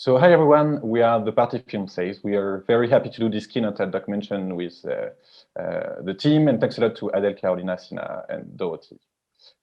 So hi everyone, we are the Party Film Sales. We are very happy to do this keynote at DOK München with the team, and thanks a lot to Adele, Carolina, Sina, and Dorothy.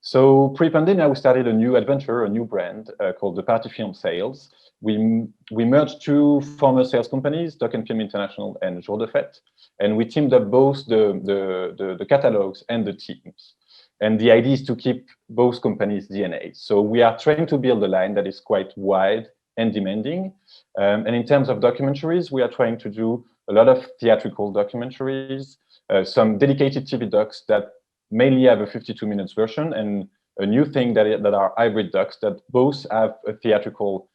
So pre-pandemic, we started a new adventure, a new brand called the Party Film Sales. We merged two former sales companies, DOK.Film International and Jour de Fête, and we teamed up both the catalogues and the teams. And the idea is to keep both companies' DNA. So we are trying to build a line that is quite wide and demanding. And in terms of documentaries, we are trying to do a lot of theatrical documentaries, some dedicated TV docs that mainly have a 52 minutes version, and a new thing that are hybrid docs that both have a theatrical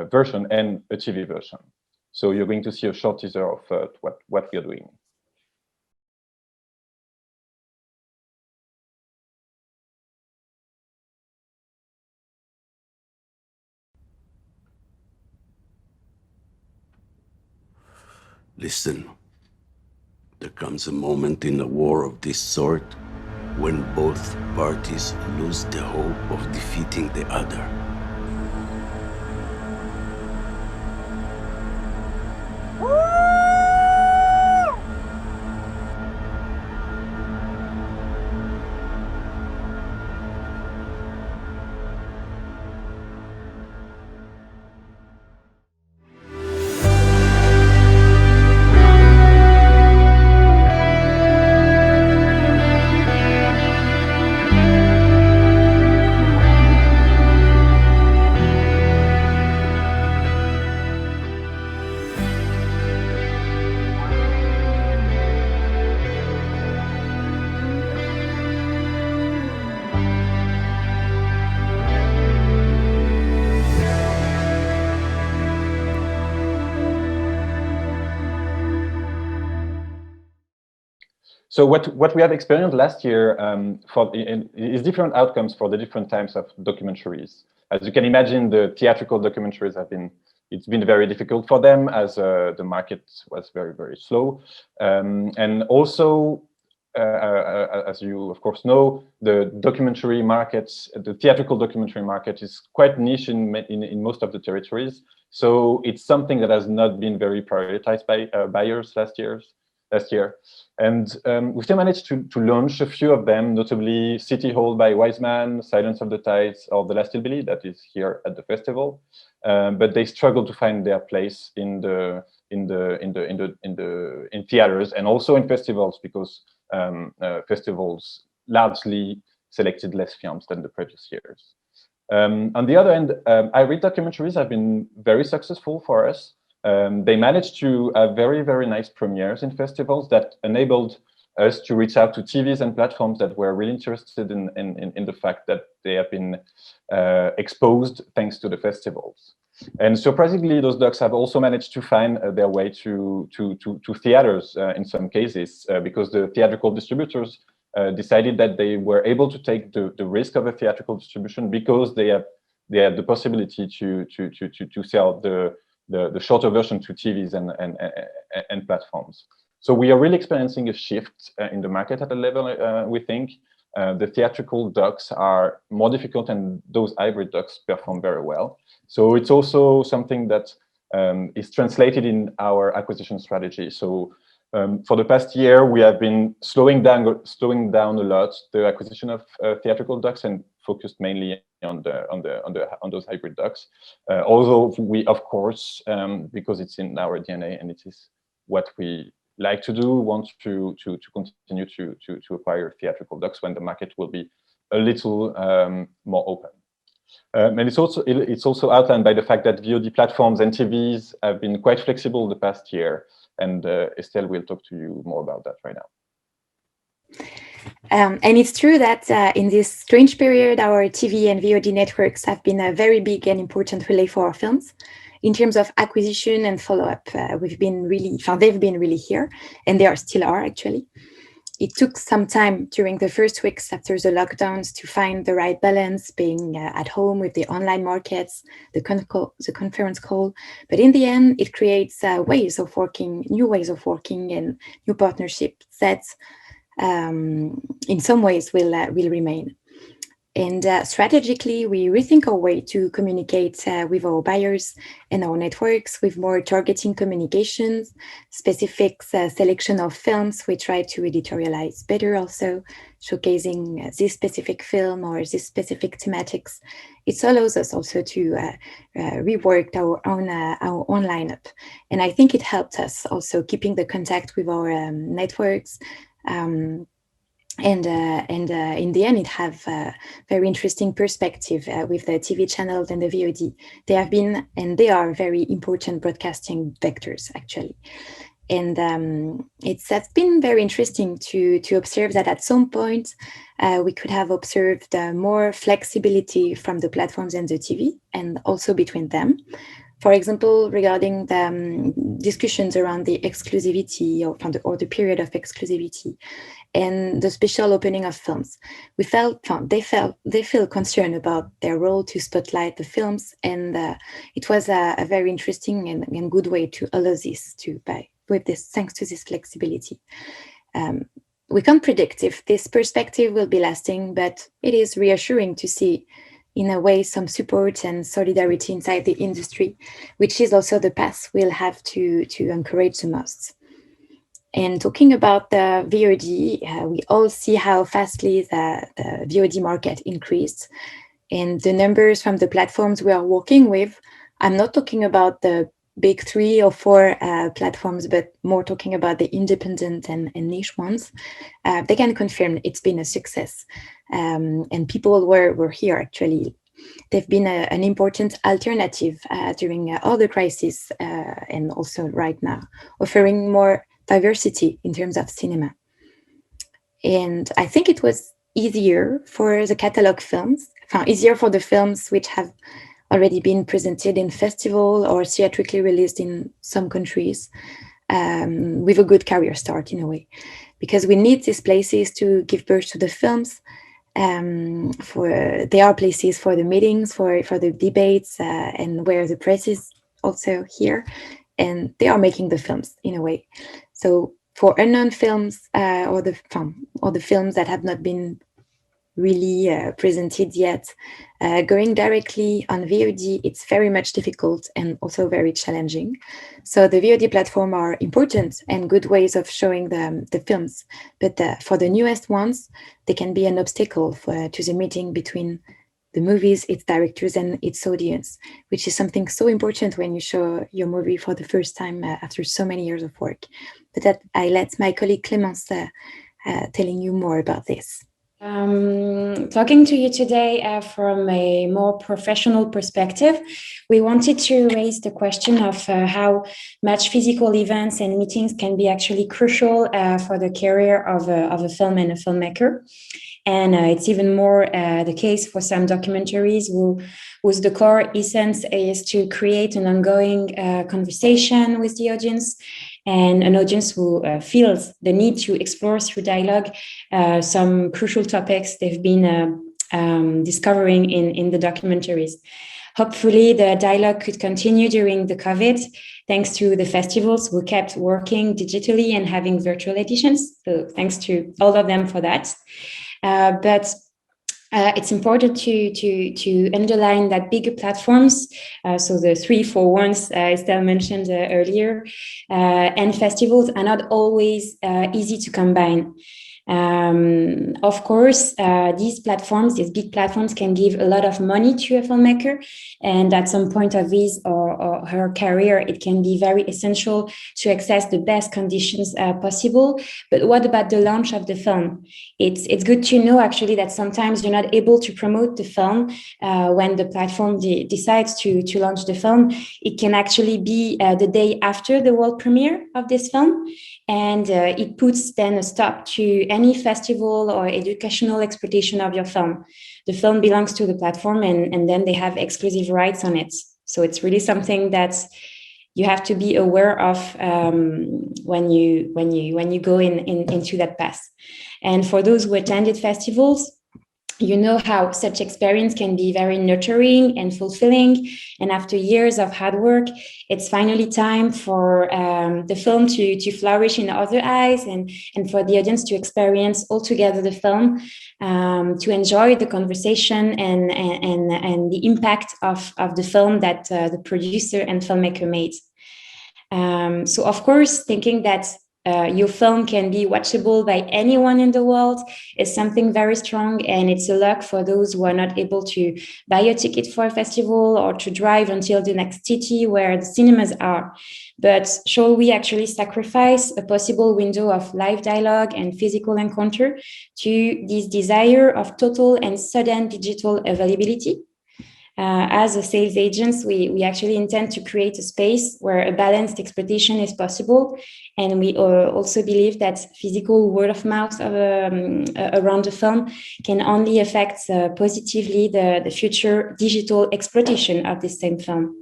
version and a TV version. So you're going to see a short teaser of what we are doing. Listen, there comes a moment in a war of this sort when both parties lose the hope of defeating the other. So what we have experienced last year is different outcomes for the different types of documentaries. As you can imagine, the theatrical documentaries it's been very difficult for them as the market was very, very slow. And also, as you of course know, the documentary markets, the theatrical documentary market is quite niche in most of the territories. So it's something that has not been very prioritized by buyers last year. And we still managed to launch a few of them, notably City Hall by Wiseman, Silence of the Tides, or The Last Hillbilly that is here at the festival. But they struggle to find their place in theaters and also in festivals, because festivals largely selected less films than the previous years. On the other hand, hybrid documentaries have been very successful for us. They managed to have very, very nice premieres in festivals that enabled us to reach out to TVs and platforms that were really interested in the fact that they have been exposed thanks to the festivals. And surprisingly, those docs have also managed to find their way to theaters in some cases, because the theatrical distributors decided that they were able to take the risk of a theatrical distribution because they have the possibility to sell the shorter version to TVs and platforms. So we are really experiencing a shift in the market at a level, we think. The theatrical docs are more difficult, and those hybrid docs perform very well. So it's also something that is translated in our acquisition strategy. So for the past year, we have been slowing down a lot the acquisition of theatrical docs and focused mainly on those hybrid docs. Although we, of course, because it's in our DNA and it is what we like to do, want to continue to acquire theatrical docs when the market will be a little more open. And it's also outlined by the fact that VOD platforms and TVs have been quite flexible the past year. And Estelle will talk to you more about that right now. And it's true that in this strange period, our TV and VOD networks have been a very big and important relay for our films. In terms of acquisition and follow-up, they've been really here, and they still are actually. It took some time during the first weeks after the lockdowns to find the right balance, being at home with the online markets, the conference call. But in the end, it creates new ways of working, and new partnership sets in some ways will remain. And strategically, we rethink our way to communicate with our buyers and our networks with more targeting communications, specific selection of films. We try to editorialize better also, showcasing this specific film or this specific thematics. It allows us also to rework our own lineup. And I think it helped us also keeping the contact with our networks. And in the end, it have a very interesting perspective with the TV channels and the VOD. They have been, and they are very important broadcasting vectors, actually. And that's been very interesting to observe that at some point, we could have observed more flexibility from the platforms and the TV, and also between them. For example, regarding the discussions around the exclusivity or the period of exclusivity and the special opening of films, they feel concerned about their role to spotlight the films, and it was a very interesting and good way to allow this thanks to this flexibility. We can't predict if this perspective will be lasting, but it is reassuring to see, in a way, some support and solidarity inside the industry, which is also the path we'll have to encourage the most. And talking about the VOD, we all see how fastly the VOD market increased. And the numbers from the platforms we are working with, I'm not talking about the big 3 or 4 platforms, but more talking about the independent and niche ones. They can confirm it's been a success. And people were here, actually. They've been an important alternative during all the crises and also right now, offering more diversity in terms of cinema. And I think it was easier for the catalog films, easier for the films which have already been presented in festival or theatrically released in some countries with a good career start, in a way, because we need these places to give birth to the films. They are places for the meetings, for the debates, and where the press is also here, and they are making the films in a way. So for unknown films or the films that have not been really presented yet, going directly on VOD, it's very much difficult and also very challenging. So the VOD platform are important and good ways of showing the films, but for the newest ones, they can be an obstacle to the meeting between the movies, its directors, and its audience, which is something so important when you show your movie for the first time after so many years of work. But that I let my colleague Clémence telling you more about this. Talking to you today from a more professional perspective, we wanted to raise the question of how much physical events and meetings can be actually crucial for the career of a film and a filmmaker. And it's even more the case for some documentaries whose the core essence is to create an ongoing conversation with the audience, and an audience who feels the need to explore through dialogue some crucial topics they've been discovering in the documentaries. Hopefully, the dialogue could continue during the COVID, thanks to the festivals who kept working digitally and having virtual editions. So thanks to all of them for that. But it's important to underline that bigger platforms, so the 3-4 ones Estelle mentioned earlier, and festivals are not always easy to combine. Of course, these big platforms can give a lot of money to a filmmaker, and at some point of his or her career, it can be very essential to access the best conditions possible. But what about the launch of the film? It's good to know actually that sometimes you're not able to promote the film when the platform decides to launch the film. It can actually be the day after the world premiere of this film. And it puts then a stop to any festival or educational exploitation of your film. The film belongs to the platform, and then they have exclusive rights on it. So it's really something that you have to be aware of when you go into that path. And for those who attended festivals, you know how such experience can be very nurturing and fulfilling. And after years of hard work, it's finally time for the film to flourish in other eyes, and for the audience to experience altogether the film, to enjoy the conversation and the impact of the film that the producer and filmmaker made. So of course, thinking that your film can be watchable by anyone in the world is something very strong, and it's a luck for those who are not able to buy a ticket for a festival or to drive until the next city where the cinemas are. But shall we actually sacrifice a possible window of live dialogue and physical encounter to this desire of total and sudden digital availability? As a sales agents, we actually intend to create a space where a balanced exploitation is possible. And we also believe that physical word of mouth around the film can only affect positively the future digital exploitation of the same film.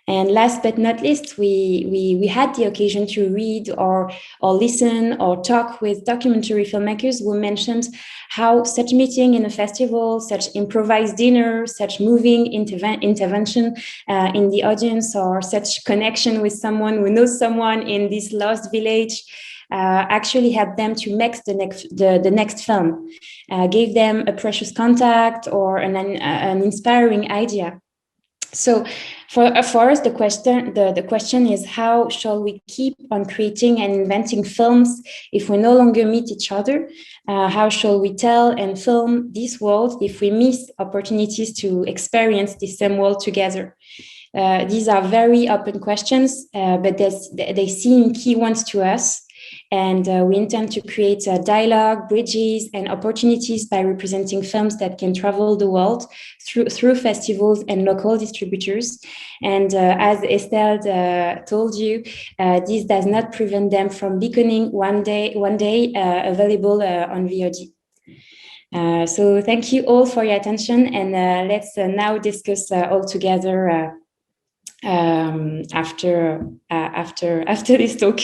And last but not least, we had the occasion to read or listen or talk with documentary filmmakers who mentioned how such meeting in a festival, such improvised dinner, such moving intervention in the audience, or such connection with someone who knows someone in this lost village actually helped them to make the next film, gave them a precious contact or an inspiring idea. So for us, the question is, how shall we keep on creating and inventing films if we no longer meet each other? How shall we tell and film this world if we miss opportunities to experience the same world together? These are very open questions, but they seem key ones to us. And we intend to create dialogue, bridges, and opportunities by representing films that can travel the world through festivals and local distributors. And as Estelle told you, this does not prevent them from becoming one day available on VOD. So thank you all for your attention, and let's now discuss all together after this talk.